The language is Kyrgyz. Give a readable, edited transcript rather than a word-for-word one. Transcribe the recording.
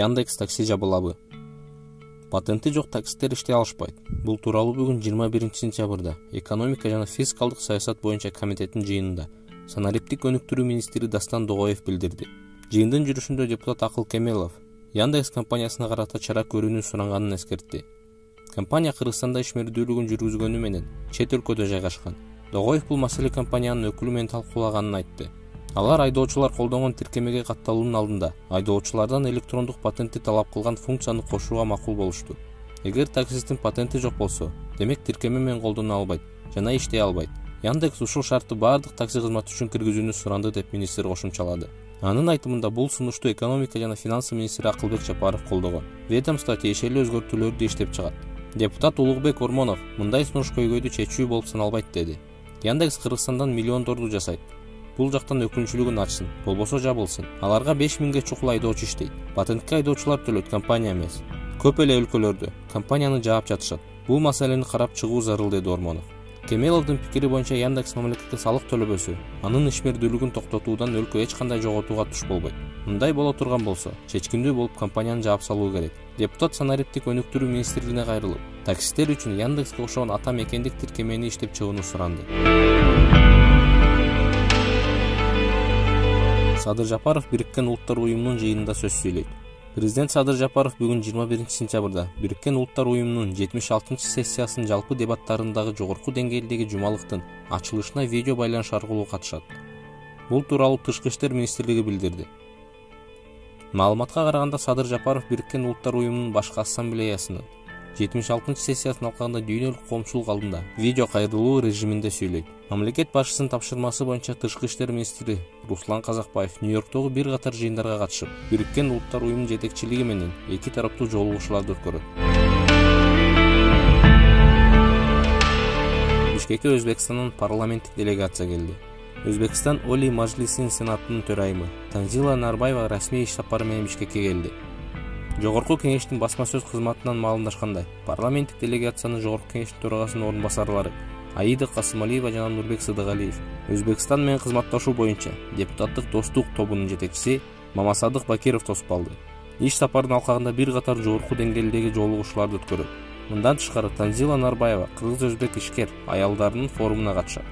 Яндекс такси жабылабы. Патенти жок такситтер иштей алышпайт. Бул тууралуу бүгүн 21 сентябрда экономика жана фискалдык саясат боюнча комитеттин жыйынында санариптик өнүктүрүү министри Дастан Догоев билдирди. Жыйындын жүрүшүндө депутат Акыл Кемелов Яндекс компаниясына карата чара көрүүнү суранганын эскертти. Компания Кыргызстанда ишмердүүлүгүн жүргүзгөнү менен чет өлкөдө жайгашкан. Догоев бул маселе компаниянын өкүлү менен талкуулаганын айтты. Алар айдоочулар колдонгон тиркемеге катталуунун алдында айдоочулардан электрондук патентти талап кылган функцияны кошууга макул болушту. Эгер таксисттин патенти жок болсо, демек тиркеме менен колдоно албайт жана иштей албайт. Яндекс ушул шартты баардык такси кызматы үчүн киргизүүнү суранды деп министр кошумчалады. Анын айтымында бул сунушту экономика жана финансы министри Акылбек Жапаров колдогон. Ведомство тиешелүү өзгөртүүлөрдү иштеп чыгат. Депутат Улукбек Ормонов мындай сунуш көйгөйдү чечүү болуп саналбайт деди. Яндекс Кыргызстандан миллиондорду жасайт. Бул жактан өкүнчүлүгүн ачсын, болбосо жабылсын. Аларга 5000ге чукул айдоочу иштейт. Патентке айдоочулар төлөйт, компания эмес. Көп эле өлкөлөрдө компанияны жаап жатышат. Бул маселени карап чыгуу зарыл, деди Ормонов. Кемеловдун пикири боюнча Яндекс мамлекетке салык төлөбөсө, анын ишмердүүлүгүн токтотуудан өлкө эч кандай жоготууга туш болбойт. Мындай боло турган болсо, чечкиндүү болуп компанияны жаап салуу керек. Депутат санариптик өнүктүрүү министрлигине кайрылып, таксисттер үчүн Яндекске окшогон ата мекендик тиркемени иштеп чыгууну суранды. Садыр Жапаров Бириккен Улуттар уюмунун жыйынында сөз сүйлөйт. Президент Садыр Жапаров бүгүн 21 сентябрда Бириккен Улуттар уюмунун 76 сессиясынын жалпы дебаттарындагы жогорку деңгээлдеги жумалыктын ачылышына видео байланыш аркылуу катышат. Бул тууралуу Тышкы иштер министрлиги билдирди. Маалыматка караганда Садыр Жапаров Бириккен Улуттар уюмунун башкы ассамблеясынын 76 сессиясын алкагында дүйнөлүк коомчулук алдында видео кайрылуу режиминде сүйлөйт. Мамлекет башчысынын тапшырмасы боюнча Тышкы иштер министри Руслан Казакбаев Нью-Йорктогу бир катар жыйындарга катышып, Бириккен Улуттар уюмунун жетекчилиги менен эки тараптуу жолугушууларды өткөрөт. Бишкекке Өзбекстандын парламенттик делегация келди. Өзбекстан Олий Мажлисинин сенатынын төрайымы Танзила Нарбаева расмий иш сапары менен Бишкекке келди. Жогорку кеңештин басма сөз кызматынан маалымдашкандай, парламенттик делегациянын Жогорку кеңештин төрагасынын орун басарлары Аида Касымалиева жана Нурбек Сыдыгалиев Өзбекстан менен кызматташуу боюнча депутаттык достук тобунун жетекчиси Мамасадык Бакиров тосуп алды. Иш сапардын алкагында бир катар жогорку деңгээлдеги жолугушууларды өткөрөт. Мындан тышкары Танзила Нарбаева кыргыз-өзбек ишкер аялдарынын форумуна катышат.